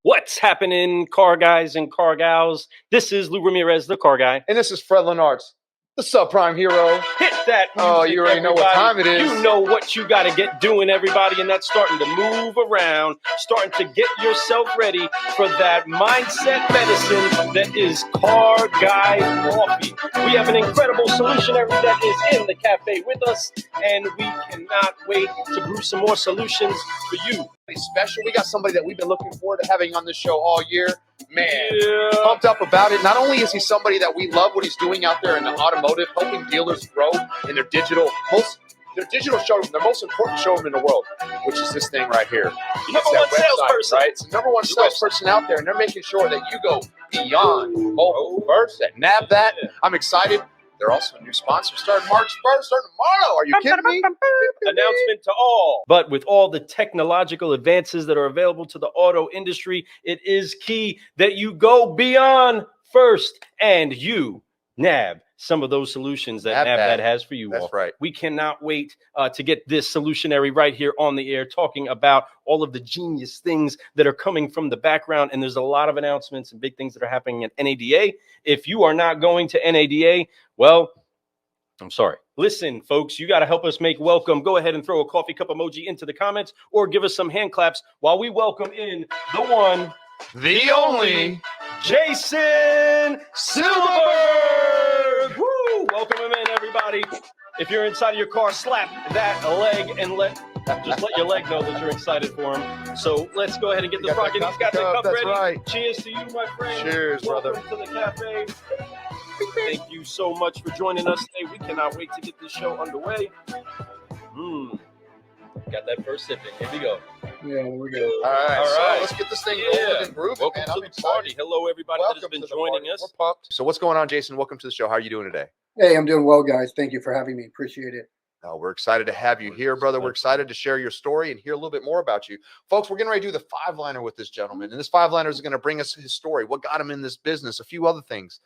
What's happening, car guys and car gals? This is Lou Ramirez, the car guy. And this is Fred Lenartz, the subprime hero. Hit that music, Oh, you already know what time it is. You know what you got to get doing, everybody, and that's starting to move around, starting to get yourself ready for that mindset medicine that is Car Guy Coffee. We have an incredible solutionary that is in the cafe with us, and we cannot wait to brew some more solutions for you. Special. We got somebody that we've been looking forward to having on this show all year. Man, pumped up about it. Not only is he somebody that we love what he's doing out there in the automotive, helping dealers grow in their digital showroom, their most important showroom in the world, which is this thing right here. Number one salesperson. Right? It's the number one salesperson out there, and they're making sure that you go beyond mobile first at Nab That. I'm excited. They're also a new sponsor starting March 1st, starting tomorrow. Are you kidding me? Announcement to all. But with all the technological advances that are available to the auto industry, it is key that you go beyond first and you nab some of those solutions that Nab That has for you all. That's right. We cannot wait to get this solutionary right here on the air, talking about all of the genius things that are coming from the background. And there's a lot of announcements and big things that are happening at NADA. If you are not going to NADA, well, I'm sorry. Listen, folks, you got to help us make welcome. Go ahead and throw a coffee cup emoji into the comments or give us some hand claps while we welcome in the one, the only Jason Silberberg. Woo! Welcome him in, everybody. If you're inside of your car, slap that leg and let your leg know that you're excited for him. So let's go ahead and get this rocking. He's got the cup ready. Right. Cheers to you, my friend. Cheers, brother. Welcome to the cafe. Thank you so much for joining us today. We cannot wait to get this show underway. Got that first sipping. Here we go. Yeah, here we go. All right. So let's get this thing rolling and grooving. Welcome to the party. Hello, everybody that has been joining us. We're pumped. So what's going on, Jason? Welcome to the show. How are you doing today? Hey, I'm doing well, guys. Thank you for having me. Appreciate it. We're excited to have you here, brother. We're excited to share your story and hear a little bit more about you. Folks, we're getting ready to do the five-liner with this gentleman. And this five-liner is going to bring us his story, what got him in this business, a few other things.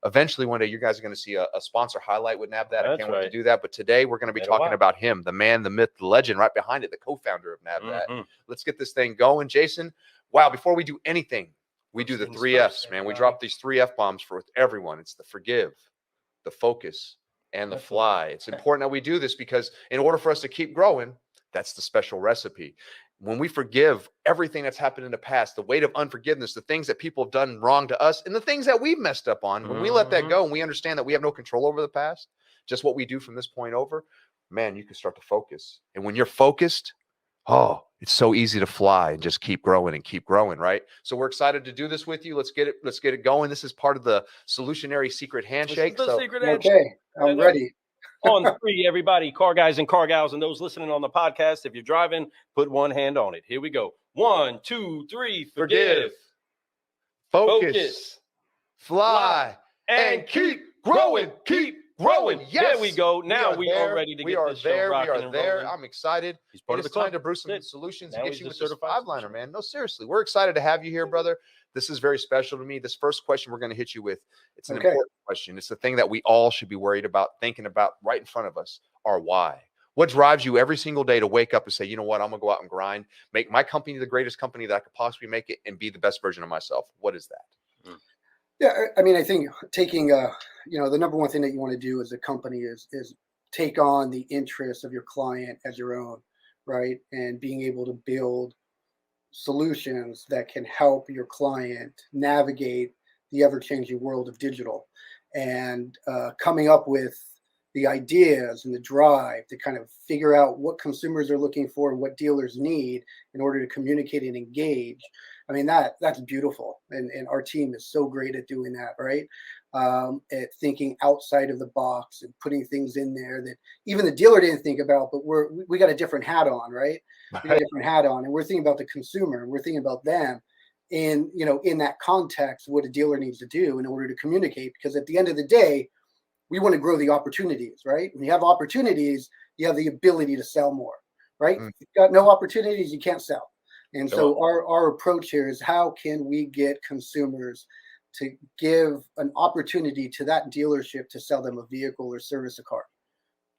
Eventually, one day, you guys are going to see a sponsor highlight with Nab That. I can't wait to do that. But today, we're going to be talking about him, the man, the myth, the legend, right behind it, the co-founder of Nab That. Let's get this thing going. Jason, wow, before we do anything, we do the 3 Fs, man. We drop these 3 F-bombs for everyone. It's the forgive, the focus, and the fly. It's important that we do this because in order for us to keep growing, that's the special recipe. When we forgive everything that's happened in the past, the weight of unforgiveness, the things that people have done wrong to us, and the things that we've messed up on, when we let that go and we understand that we have no control over the past, just what we do from this point over, man, you can start to focus. And when you're focused, it's so easy to fly and just keep growing, right? So we're excited to do this with you. Let's get it going. This is part of the solutionary secret handshake. Okay, I'm ready. On 3, everybody, car guys and car gals, and those listening on the podcast, if you're driving, put one hand on it. Here we go. 1, 2, 3. Forgive. Focus. Fly. And keep growing. Keep growing. Yes. There we go. Now we are ready to get this show rocking and rolling. We are there. I'm excited. He's part of the club. Time to brew some solutions and get you with this five-liner, man. No, seriously. We're excited to have you here, brother. This is very special to me. This first question we're going to hit you with, it's an important question. It's the thing that we all should be worried about, thinking about right in front of us, our why. What drives you every single day to wake up and say, you know what, I'm going to go out and grind, make my company the greatest company that I could possibly make it, and be the best version of myself? What is that? Yeah, I mean, I think taking, the number one thing that you want to do as a company is take on the interests of your client as your own, right? And being able to build solutions that can help your client navigate the ever-changing world of digital, and coming up with the ideas and the drive to kind of figure out what consumers are looking for and what dealers need in order to communicate and engage. I mean, that's beautiful. And our team is so great at doing that, right? At thinking outside of the box and putting things in there that even the dealer didn't think about, but we got a different hat on, right? We got a different hat on, and we're thinking about the consumer, and we're thinking about them in that context, what a dealer needs to do in order to communicate. Because at the end of the day, we want to grow the opportunities, right? When you have opportunities, you have the ability to sell more, right? If you've got no opportunities, you can't sell. And so our approach here is, how can we get consumers to give an opportunity to that dealership to sell them a vehicle or service a car?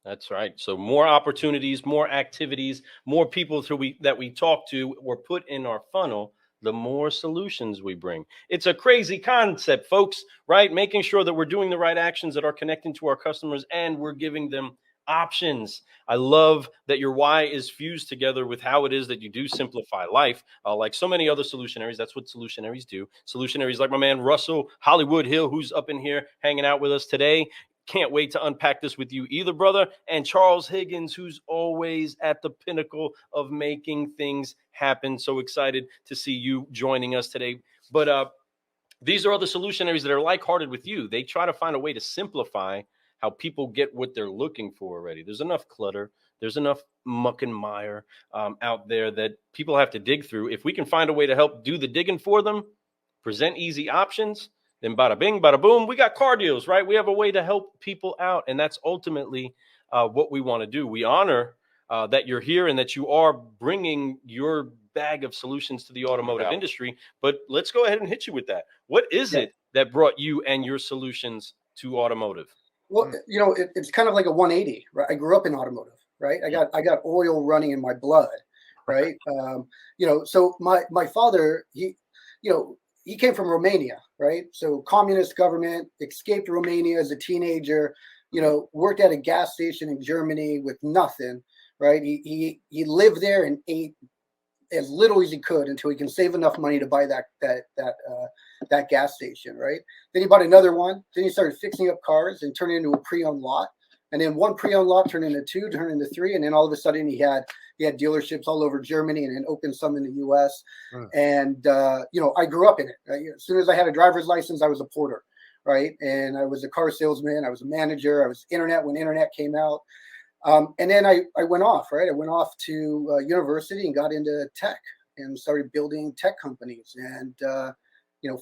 That's right. So more opportunities, more activities, more people that we talk to or put in our funnel, the more solutions we bring. It's a crazy concept, folks, right? Making sure that we're doing the right actions that are connecting to our customers and we're giving them options. I love that your why is fused together with how it is that you do simplify life. Like so many other solutionaries, that's what solutionaries do. Solutionaries like my man Russell Hollywood Hill, who's up in here hanging out with us today. Can't wait to unpack this with you either, brother. And Charles Higgins, who's always at the pinnacle of making things happen. So excited to see you joining us today. But these are other solutionaries that are like-hearted with you. They try to find a way to simplify how people get what they're looking for already. There's enough clutter. There's enough muck and mire out there that people have to dig through. If we can find a way to help do the digging for them, present easy options, then bada bing, bada boom, we got car deals, right? We have a way to help people out. And that's ultimately what we want to do. We honor that you're here and that you are bringing your bag of solutions to the automotive industry. But let's go ahead and hit you with that. What is it that brought you and your solutions to automotive? Well, it's kind of like a 180, right? I grew up in automotive, right? I got oil running in my blood, right? So my father, he came from Romania, right? So communist government, escaped Romania as a teenager, worked at a gas station in Germany with nothing, right? He lived there and ate as little as he could until he can save enough money to buy that gas station, right? Then he bought another one. Then he started fixing up cars and turned it into a pre-owned lot. And then one pre-owned lot turned into two, turned into three, and then all of a sudden he had dealerships all over Germany and then opened some in the U.S. And I grew up in it. Right? As soon as I had a driver's license, I was a porter, right? And I was a car salesman. I was a manager. I was internet when internet came out. And then I went off, right? I went off to university and got into tech and started building tech companies. And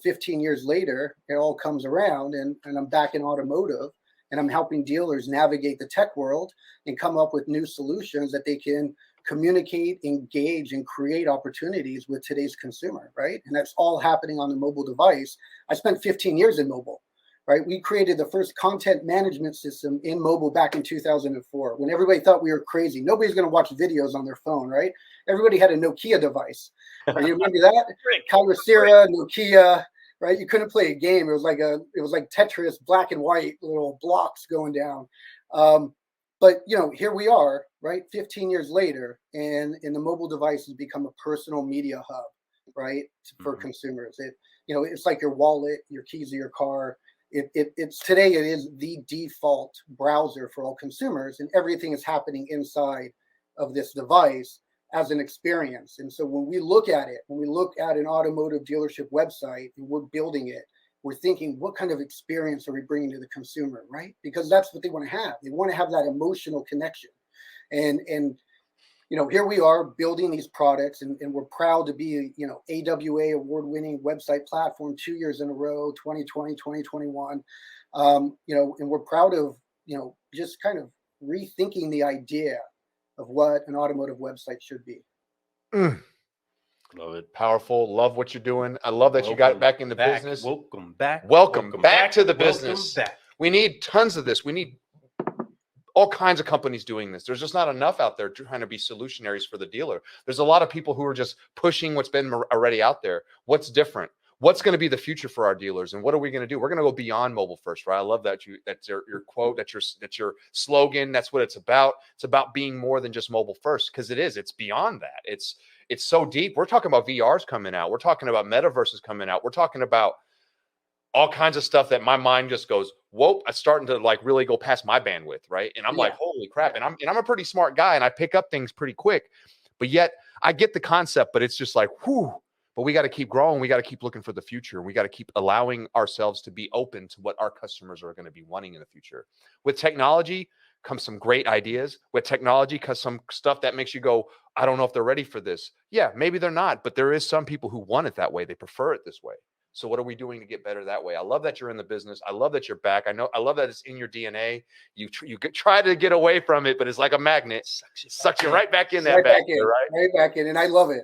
15 years later, it all comes around, and I'm back in automotive. And I'm helping dealers navigate the tech world and come up with new solutions that they can communicate, engage, and create opportunities with today's consumer, right? And that's all happening on the mobile device. I spent 15 years in mobile, right? We created the first content management system in mobile back in 2004 when everybody thought we were crazy. Nobody's going to watch videos on their phone, right? Everybody had a Nokia device. Right? You remember that? Kyocera, Nokia. Right, you couldn't play a game. It was like Tetris, black and white, little blocks going down. But here we are, right? 15 years later, and the mobile device has become a personal media hub, right, for consumers. It's like your wallet, your keys to your car. It's today. It is the default browser for all consumers, and everything is happening inside of this device as an experience. And so when we look at an automotive dealership website and we're building it, we're thinking, what kind of experience are we bringing to the consumer, right? Because that's what they want to have. They want to have that emotional connection. And here we are building these products, and we're proud to be, AWA award-winning website platform 2 years in a row, 2020, 2021. And we're proud of, just kind of rethinking the idea of what an automotive website should be. Love it. Powerful. Love what you're doing. I love that you got back into business. Welcome back. Welcome back to the business. We need tons of this. We need all kinds of companies doing this. There's just not enough out there trying to be solutionaries for the dealer. There's a lot of people who are just pushing what's been already out there. What's different? What's going to be the future for our dealers, and what are we going to do? We're going to go beyond mobile first, right? I love that that's your quote, that's your slogan. That's what it's about. It's about being more than just mobile first, because it's beyond that. It's so deep. We're talking about VRs coming out. We're talking about metaverses coming out. We're talking about all kinds of stuff that my mind just goes, whoa, it's starting to like really go past my bandwidth, right? And I'm like, holy crap. And I'm a pretty smart guy, and I pick up things pretty quick, but yet I get the concept, but it's just like, whew. But we got to keep growing. We got to keep looking for the future. We got to keep allowing ourselves to be open to what our customers are going to be wanting in the future. With technology comes some great ideas. With technology comes some stuff that makes you go, I don't know if they're ready for this. Yeah, maybe they're not, but there is some people who want it that way. They prefer it this way. So what are we doing to get better that way? I love that you're in the business. I love that you're back. I love that it's in your DNA. You try to get away from it, but it's like a magnet. Sucks you right back in that back there, right back in. And I love it.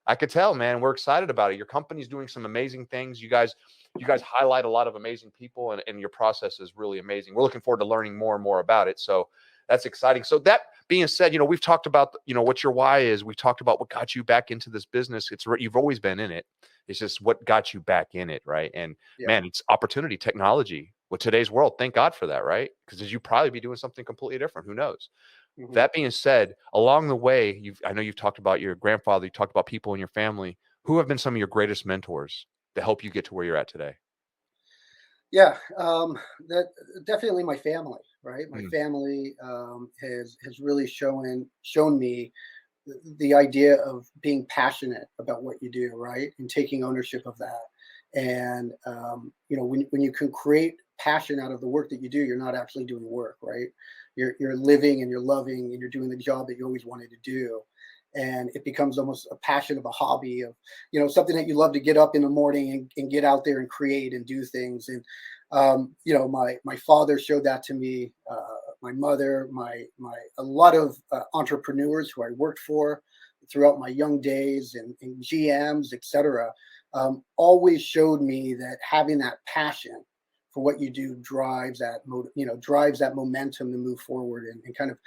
I could tell, man. We're excited about it. Your company's doing some amazing things. You guys highlight a lot of amazing people, and your process is really amazing. We're looking forward to learning more and more about it. So That's exciting. So that being said, we've talked about, what your why is. We've talked about what got you back into this business. You've always been in it. It's just what got you back in it, right? And man, it's opportunity, technology with today's world. Thank God for that, right? Because you'd probably be doing something completely different. Who knows? That being said, along the way, I know you've talked about your grandfather, you talked about people in your family. Who have been some of your greatest mentors to help you get to where you're at today? Yeah, that definitely my family, right? My Mm, family has really shown me the idea of being passionate about what you do, right, and taking ownership of that. And when you can create passion out of the work that you do, you're not actually doing work, right? You're living and you're loving and you're doing the job that you always wanted to do. And it becomes almost a passion of a hobby of, something that you love to get up in the morning and get out there and create and do things. And my father showed that to me. My mother, my a lot of entrepreneurs who I worked for throughout my young days and GMs, etc., always showed me that having that passion for what you do drives drives that momentum to move forward and kind of,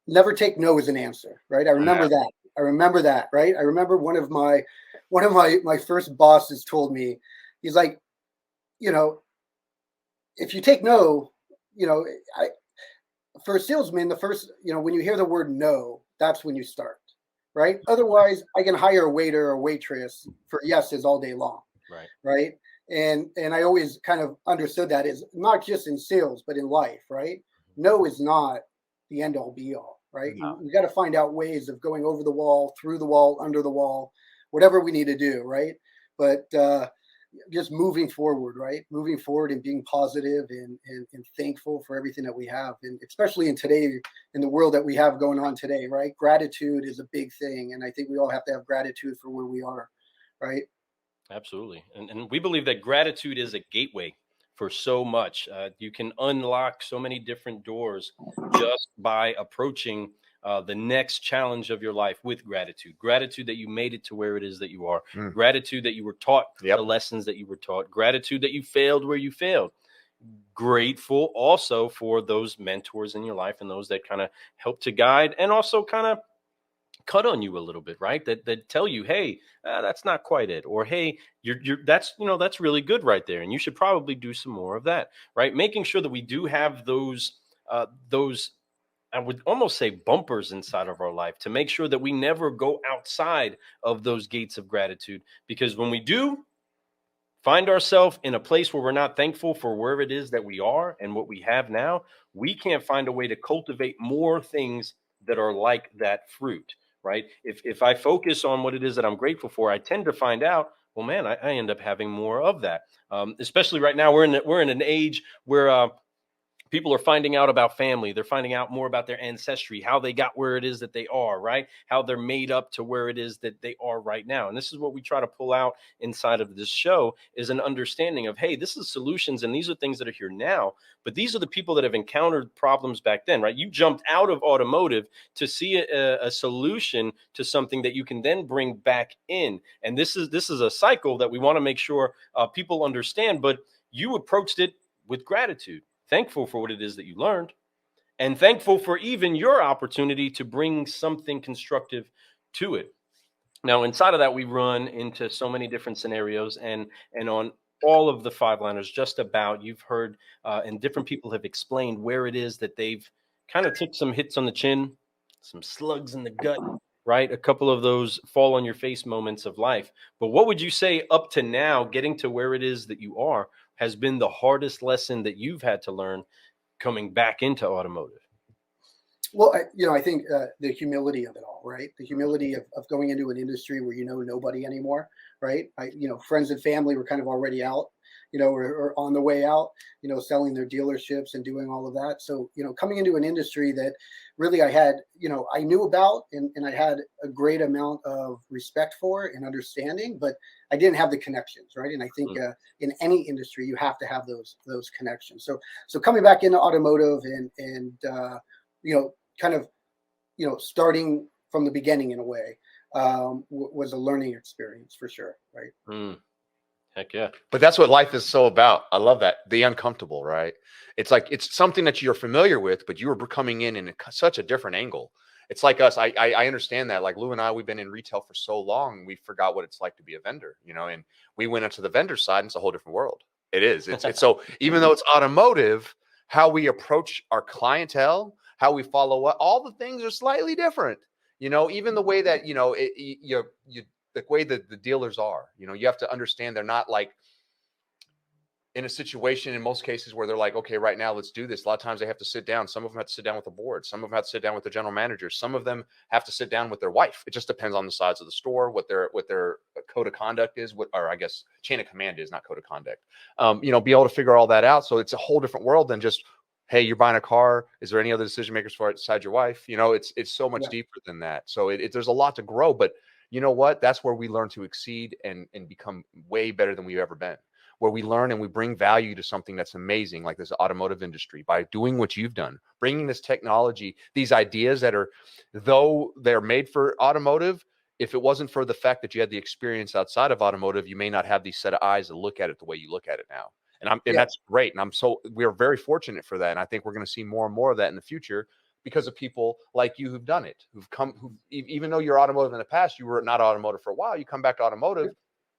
never take no as an answer, right? I remember that. Right? I remember one of my first bosses told me, he's like, you know, if you take no, you know, I for a salesman, the first, when you hear the word no, that's when you start, right? Otherwise, I can hire a waiter or waitress for yeses all day long, Right. right? And I always kind of understood that is not just in sales, but in life, right? No is not the end all be all, right? No. We got to find out ways of going over the wall, through the wall, under the wall, whatever we need to do, right? But just moving forward, right? Moving forward and being positive and thankful for everything that we have. And especially in the world that we have going on today, right? Gratitude is a big thing. And I think we all have to have gratitude for where we are, right? Absolutely. And we believe that gratitude is a gateway for so much. You can unlock so many different doors just by approaching the next challenge of your life with gratitude. Gratitude that you made it to where it is that you are. mm. Gratitude that you were taught Yep. the lessons that you were taught. Gratitude that you failed where you failed. Grateful also for those mentors in your life and those that kind of help to guide and also kind of cut on you a little bit, right? That tell you, hey, that's not quite it, or hey, you're that's really good right there, and you should probably do some more of that, right? Making sure that we do have those I would almost say bumpers inside of our life to make sure that we never go outside of those gates of gratitude, because when we do find ourselves in a place where we're not thankful for where it is that we are and what we have now, we can't find a way to cultivate more things that are like that fruit, right? If I focus on what it is that I'm grateful for, I tend to find out, well, man, I end up having more of that. Especially right now, we're in an age where people are finding out about family. They're finding out more about their ancestry, how they got where it is that they are, right? How they're made up to where it is that they are right now. And this is what we try to pull out inside of this show, is an understanding of, hey, this is solutions and these are things that are here now, but these are the people that have encountered problems back then, right? You jumped out of automotive to see a solution to something that you can then bring back in. And this is a cycle that we want to make sure people understand, but you approached it with gratitude, thankful for what it is that you learned, and thankful for even your opportunity to bring something constructive to it. Now, inside of that, we run into so many different scenarios, and on all of the five liners, just about, you've heard, and different people have explained where it is that they've kind of took some hits on the chin, some slugs in the gut, right? A couple of those fall on your face moments of life. But what would you say up to now, getting to where it is that you are, has been the hardest lesson that you've had to learn coming back into automotive? Well, I think the humility of it all, right? The humility of going into an industry where you know nobody anymore, right? Friends and family were kind of already out, or on the way out, selling their dealerships and doing all of that. So, coming into an industry that really I knew about and I had a great amount of respect for and understanding, but I didn't have the connections, right? And I think in any industry you have to have those connections. So coming back into automotive and kind of, starting from the beginning in a way, was a learning experience for sure. Right. Mm. Heck yeah. But that's what life is so about. I love that. The uncomfortable, right? It's like it's something that you're familiar with, but you are coming in such a different angle. It's like us. I understand that. Like Lou and I, we've been in retail for so long, we forgot what it's like to be a vendor, you know, and we went into the vendor side, and it's a whole different world. It is. It's so even though it's automotive, how we approach our clientele, how we follow up, all the things are slightly different. You know, even the way that, you know, the way that the dealers are, you know, you have to understand they're not like in a situation in most cases where they're like, okay, right now, let's do this. A lot of times they have to sit down. Some of them have to sit down with the board. Some of them have to sit down with the general manager. Some of them have to sit down with their wife. It just depends on the size of the store, what their code of conduct is, or I guess chain of command is, not code of conduct. You know, be able to figure all that out. So it's a whole different world than just, hey, you're buying a car. Is there any other decision makers for it besides your wife? You know, it's so much deeper than that. So there's a lot to grow, but you know what? That's where we learn to exceed and become way better than we've ever been. Where we learn and we bring value to something that's amazing, like this automotive industry, by doing what you've done, bringing this technology, these ideas that are, though they're made for automotive, if it wasn't for the fact that you had the experience outside of automotive, you may not have these set of eyes to look at it the way you look at it now. And that's great. And we're very fortunate for that. And I think we're going to see more and more of that in the future because of people like you who've done it, who even though you're automotive in the past, you were not automotive for a while. You come back to automotive.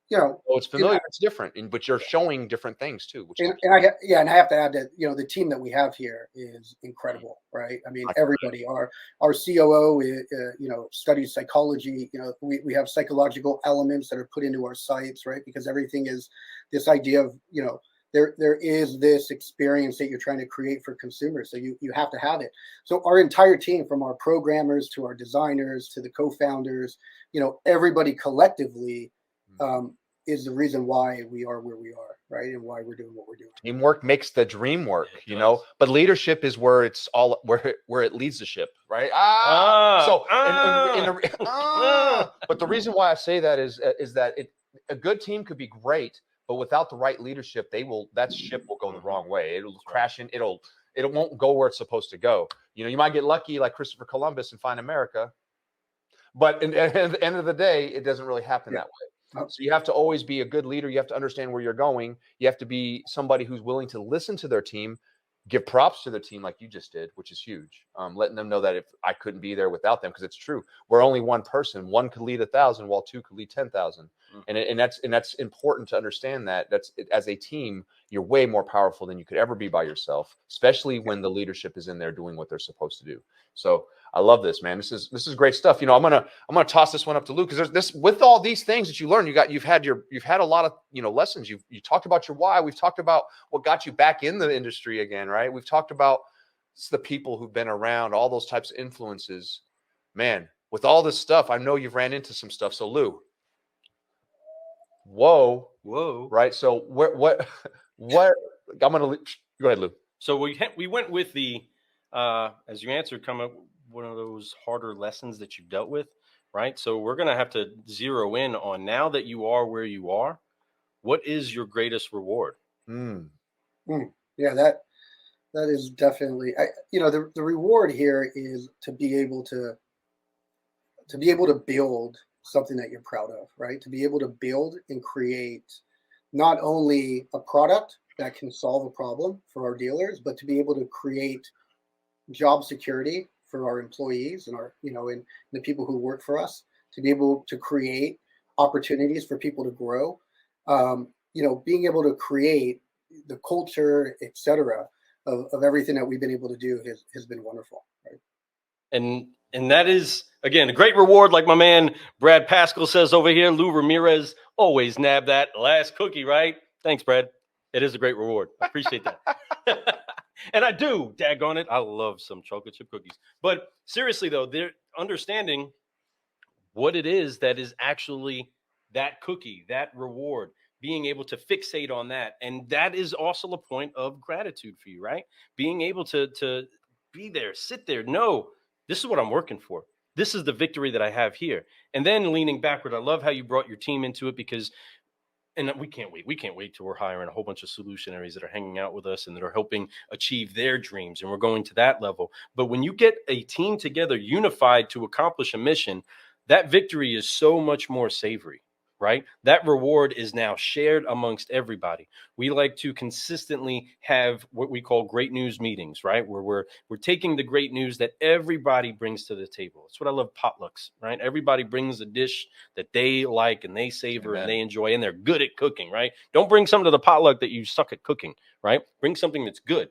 You know, So it's familiar, it's different, but you're showing different things too. Which and I have to add that, you know, the team that we have here is incredible, right? I mean, everybody. Our COO, you know, studies psychology. You know, we have psychological elements that are put into our sites, right? Because everything is this idea of, you know, there is this experience that you're trying to create for consumers, so you have to have it. So our entire team, from our programmers to our designers to the co-founders, you know, everybody collectively is the reason why we are where we are, right? And why we're doing what we're doing. Teamwork makes the dream work, you know, but leadership is where it's all where it leads the ship, right? But the reason why I say that is that a good team could be great, but without the right leadership, that ship will go the wrong way. It'll crash in. It won't go where it's supposed to go. You know, you might get lucky like Christopher Columbus and find America, but at the end of the day, it doesn't really happen that way. So you have to always be a good leader. You have to understand where you're going. You have to be somebody who's willing to listen to their team, give props to their team like you just did, which is huge. Letting them know that if I couldn't be there without them, because it's true. We're only one person. One could lead 1,000 while two could lead 10,000. And that's important to understand that as a team, you're way more powerful than you could ever be by yourself, especially when the leadership is in there doing what they're supposed to do. So I love this, man. This is great stuff. You know, I'm gonna toss this one up to Luke, because there's this, with all these things that you learn, you've had a lot of, you know, lessons. You talked about your why. We've talked about what got you back in the industry again, right? We've talked about the people who've been around, all those types of influences. Man, with all this stuff, I know you've ran into some stuff. So Lou, whoa, right? So what? I'm gonna go ahead, Lou. So we went with the as you answered, come up one of those harder lessons that you've dealt with, right? So we're gonna have to zero in on, now that you are where you are, what is your greatest reward? Yeah, that is definitely, you know, the reward here is to be able to build something that you're proud of, right? To be able to build and create not only a product that can solve a problem for our dealers, but to be able to create job security for our employees and our, you know, and the people who work for us, to be able to create opportunities for people to grow. You know, being able to create the culture, etc., of everything that we've been able to do has been wonderful, right? And that is, again, a great reward, like my man Brad Pascal says over here. Lou Ramirez, always nab that last cookie, right? Thanks, Brad. It is a great reward. I appreciate that. And I do, daggone it, I love some chocolate chip cookies. But seriously, though, they're understanding what it is that is actually that cookie, that reward, being able to fixate on that. And that is also a point of gratitude for you, right? Being able to be there, sit there, know this is what I'm working for. This is the victory that I have here. And then leaning backward, I love how you brought your team into it, because and we can't wait. We can't wait till we're hiring a whole bunch of solutionaries that are hanging out with us and that are helping achieve their dreams. And we're going to that level. But when you get a team together, unified to accomplish a mission, that victory is so much more savory, right? That reward is now shared amongst everybody. We like to consistently have what we call great news meetings, right? Where we're taking the great news that everybody brings to the table. That's what I love potlucks, right? Everybody brings a dish that they like and they savor and Amen. they enjoy and they're good at cooking, right? Don't bring something to the potluck that you suck at cooking, right? Bring something that's good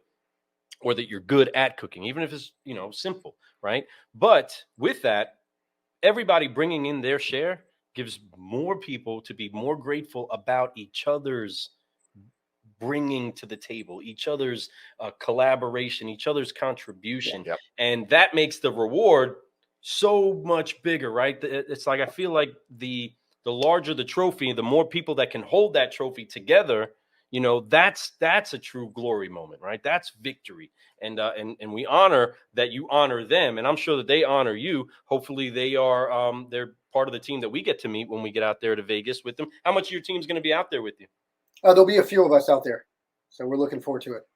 or that you're good at cooking, even if it's, simple, right? But with that, everybody bringing in their share gives more people to be more grateful about each other's bringing to the table, each other's collaboration, each other's contribution. Yep. And that makes the reward so much bigger, right? It's like, I feel like the larger the trophy, the more people that can hold that trophy together, that's a true glory moment, right? That's victory. And we honor that you honor them, and I'm sure that they honor you. Hopefully they're part of the team that we get to meet when we get out there to Vegas with them. How much of your team's going to be out there with you? There'll be a few of us out there, so we're looking forward to it.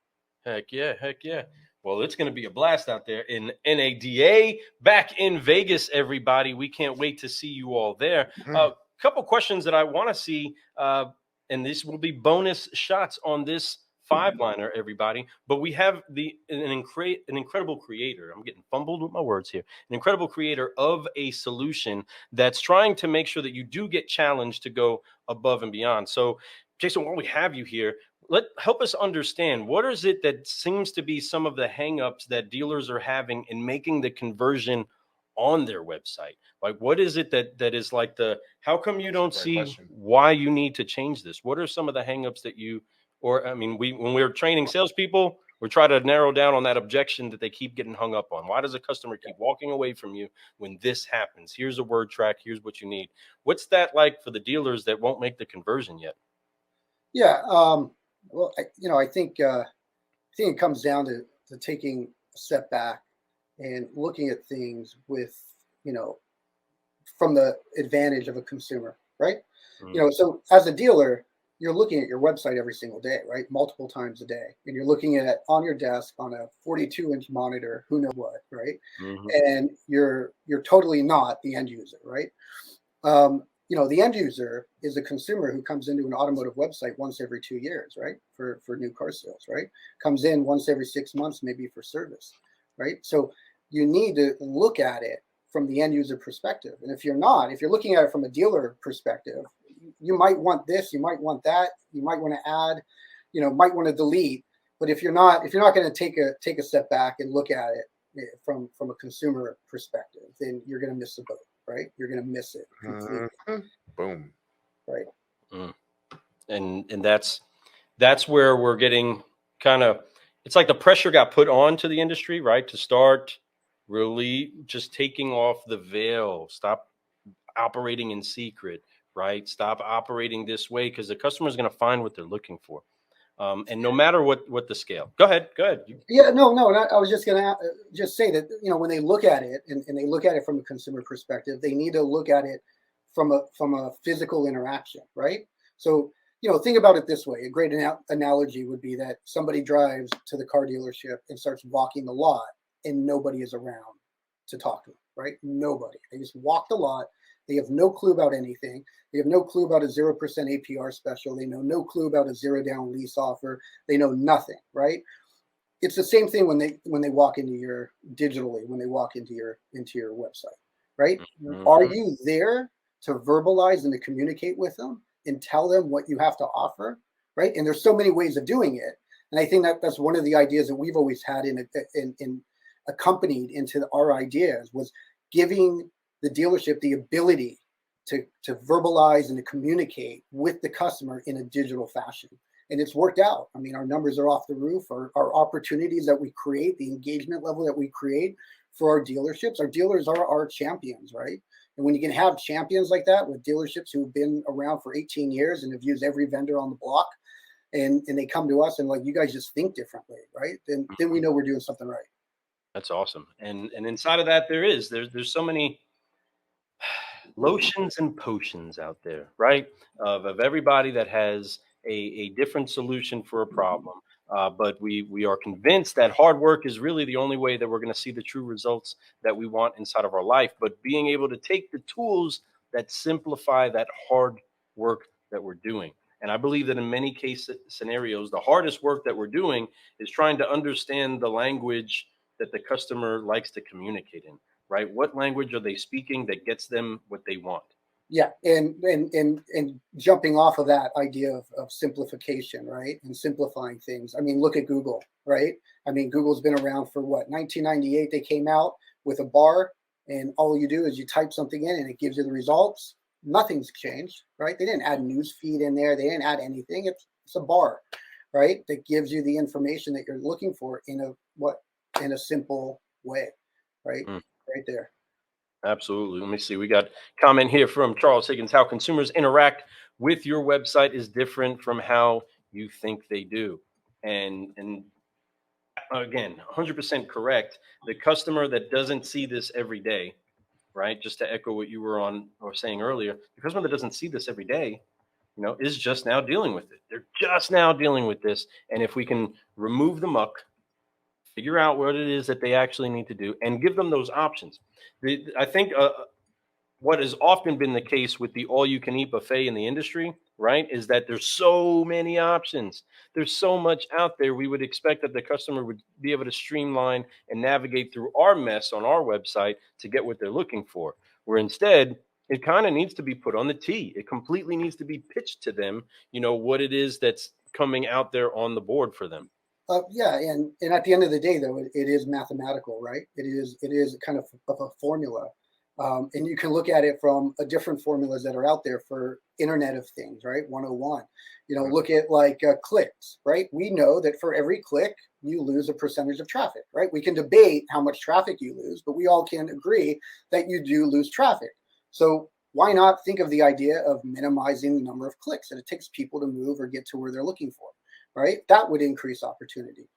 Heck yeah. Well, it's going to be a blast out there in NADA back in Vegas, everybody. We can't wait to see you all there. A couple questions that I want to see, and this will be bonus shots on this five-liner, everybody. But we have an incredible creator. I'm getting fumbled with my words here. An incredible creator of a solution that's trying to make sure that you do get challenged to go above and beyond. So, Jason, while we have you here, help us understand, what is it that seems to be some of the hangups that dealers are having in making the conversion on their website? Like, what is it that is like how come you don't see why you need to change this? What are some of the hangups that when we're training salespeople, we're trying to narrow down on that objection that they keep getting hung up on. Why does a customer keep walking away from you when this happens? Here's a word track. Here's what you need. What's that like for the dealers that won't make the conversion yet? Yeah. Well, I think it comes down to taking a step back and looking at things with, from the advantage of a consumer, right? Mm-hmm. So as a dealer, you're looking at your website every single day, right? Multiple times a day. And you're looking at it on your desk on a 42-inch monitor, who knows what, right? Mm-hmm. And you're totally not the end user, right? The end user is a consumer who comes into an automotive website once every 2 years, right? For new car sales, right? Comes in once every 6 months, maybe for service, right? So you need to look at it from the end user perspective. And if you're looking at it from a dealer perspective, you might want this, you might want that, you might want to add, might want to delete. But if you're not going to take a step back and look at it from a consumer perspective, then you're going to miss the boat. Right, you're going to miss it completely. Boom. Right. And that's where we're getting it's like the pressure got put on to the industry, right? To start really just taking off the veil, stop operating in secret, right? Stop operating this way, because the customer is going to find what they're looking for. And no matter what the scale. Go ahead. Yeah, no. I was just going to just say that, when they look at it and they look at it from a consumer perspective, they need to look at it from a physical interaction, right? So, think about it this way. A great analogy would be that somebody drives to the car dealership and starts walking the lot and nobody is around to talk to them, right? Nobody. They just walk the lot. They have no clue about anything. They have no clue about a 0% APR special. They know no clue about a 0 down lease offer. They know nothing, right? It's the same thing when they walk into your digitally, when they walk into your website, right? Mm-hmm. Are you there to verbalize and to communicate with them and tell them what you have to offer, right? And there's so many ways of doing it. And I think that's one of the ideas that we've always had in accompanied into our ideas, was giving the dealership the ability to verbalize and to communicate with the customer in a digital fashion. And it's worked out. I mean, our numbers are off the roof. Our opportunities that we create, the engagement level that we create for our dealerships, our dealers are our champions, right? And when you can have champions like that with dealerships who've been around for 18 years and have used every vendor on the block, and they come to us and like, you guys just think differently, right? Then we know we're doing something right. That's awesome. And inside of that, there's so many lotions and potions out there, right? Of everybody that has a different solution for a problem. But we are convinced that hard work is really the only way that we're going to see the true results that we want inside of our life. But being able to take the tools that simplify that hard work that we're doing. And I believe that in many case scenarios, the hardest work that we're doing is trying to understand the language that the customer likes to communicate in, right? What language are they speaking that gets them what they want? Yeah, and jumping off of that idea of simplification, right? And simplifying things. I mean, look at Google, right? I mean, Google's been around for what, 1998 they came out with a bar, and all you do is you type something in and it gives you the results. Nothing's changed, right? They didn't add news feed in there. They didn't add anything. It's a bar, right? That gives you the information that you're looking for in a simple way, right? Mm. Right there. Absolutely. Let me see. We got comment here from Charles Higgins. How consumers interact with your website is different from how you think they do. And again, 100% correct. The customer that doesn't see this every day, right? Just to echo what you were on or saying earlier, the customer that doesn't see this every day, is just now dealing with it. They're just now dealing with this. And if we can remove the muck, figure out what it is that they actually need to do, and give them those options. I think what has often been the case with the all-you-can-eat buffet in the industry, right, is that there's so many options. There's so much out there. We would expect that the customer would be able to streamline and navigate through our mess on our website to get what they're looking for, where instead it kind of needs to be put on the tee. It completely needs to be pitched to them, what it is that's coming out there on the board for them. Yeah, and at the end of the day, though, it is mathematical, right? It is kind of a formula, and you can look at it from different formulas that are out there for Internet of Things, right? 101. Look at like clicks, right? We know that for every click, you lose a percentage of traffic, right? We can debate how much traffic you lose, but we all can agree that you do lose traffic. So why not think of the idea of minimizing the number of clicks that it takes people to move or get to where they're looking for? Right? That would increase opportunity,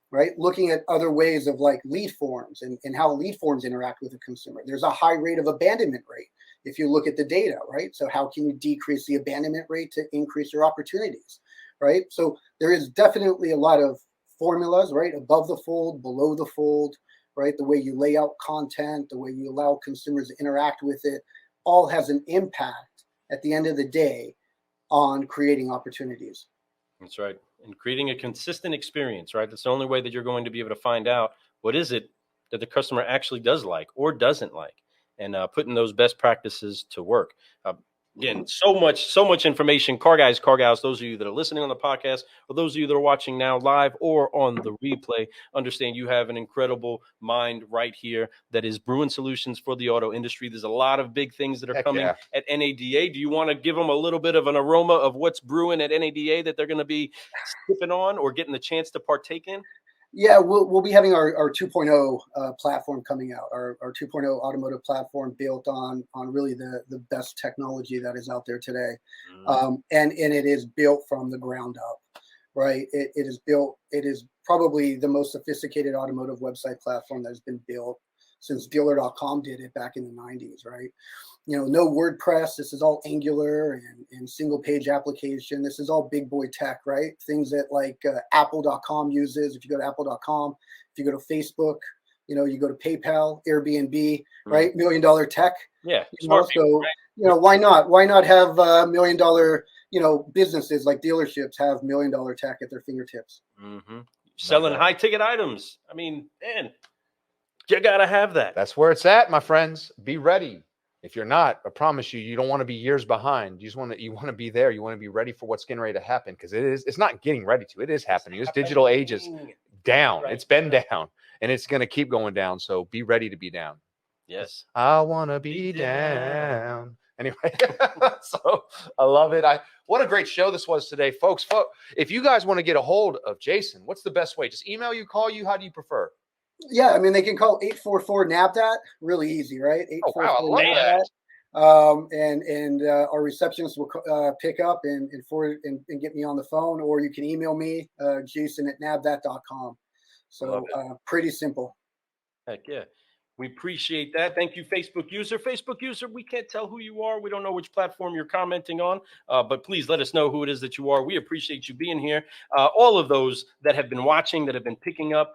right? Looking at other ways of like lead forms and how lead forms interact with the consumer. There's a high rate of abandonment rate if you look at the data, right? So how can you decrease the abandonment rate to increase your opportunities, right? So there is definitely a lot of formulas, right? Above the fold, below the fold, right? The way you lay out content, the way you allow consumers to interact with it, all has an impact at the end of the day on creating opportunities. That's right. And creating a consistent experience, right? That's the only way that you're going to be able to find out what is it that the customer actually does like or doesn't like, and putting those best practices to work. Again, so much information. Car guys, car gals, those of you that are listening on the podcast, or those of you that are watching now live or on the replay, understand you have an incredible mind right here that is brewing solutions for the auto industry. There's a lot of big things that are coming at NADA. Do you want to give them a little bit of an aroma of what's brewing at NADA that they're going to be sipping on or getting the chance to partake in? Yeah, we'll be having our 2.0 platform coming out, our 2.0 automotive platform built on really the best technology that is out there today. And it is built from the ground up, right? It is probably the most sophisticated automotive website platform that has been built since dealer.com did it back in the 90s, right? No WordPress. This is all Angular and single page application. This is all big boy tech, right? Things that like Apple.com uses. If you go to Apple.com, if you go to Facebook, you go to PayPal, Airbnb, right? $1 million tech. Yeah. So, why not? Why not have $1 million, businesses like dealerships have $1 million tech at their fingertips? Mm-hmm. Selling high ticket items. I mean, man, you got to have that. That's where it's at, my friends. Be ready. If you're not, I promise you don't want to be years behind. You want to be there. You want to be ready for what's getting ready to happen, because it's not getting ready to. It is happening. This digital age is down. Right. It's been down, and it's going to keep going down. So be ready to be down. Yes. I want to be down. Anyway, so I love it. What a great show this was today, folks. If you guys want to get a hold of Jason, what's the best way? Just email you, call you. How do you prefer? Yeah, I mean, they can call 844 Nab That. Really easy, right? 844 Nab That. And our receptionist will pick up and forward and get me on the phone, or you can email me, jason@nabthat.com. So pretty simple. Heck yeah. We appreciate that. Thank you, Facebook user. Facebook user, we can't tell who you are. We don't know which platform you're commenting on, but please let us know who it is that you are. We appreciate you being here. All of those that have been watching, that have been picking up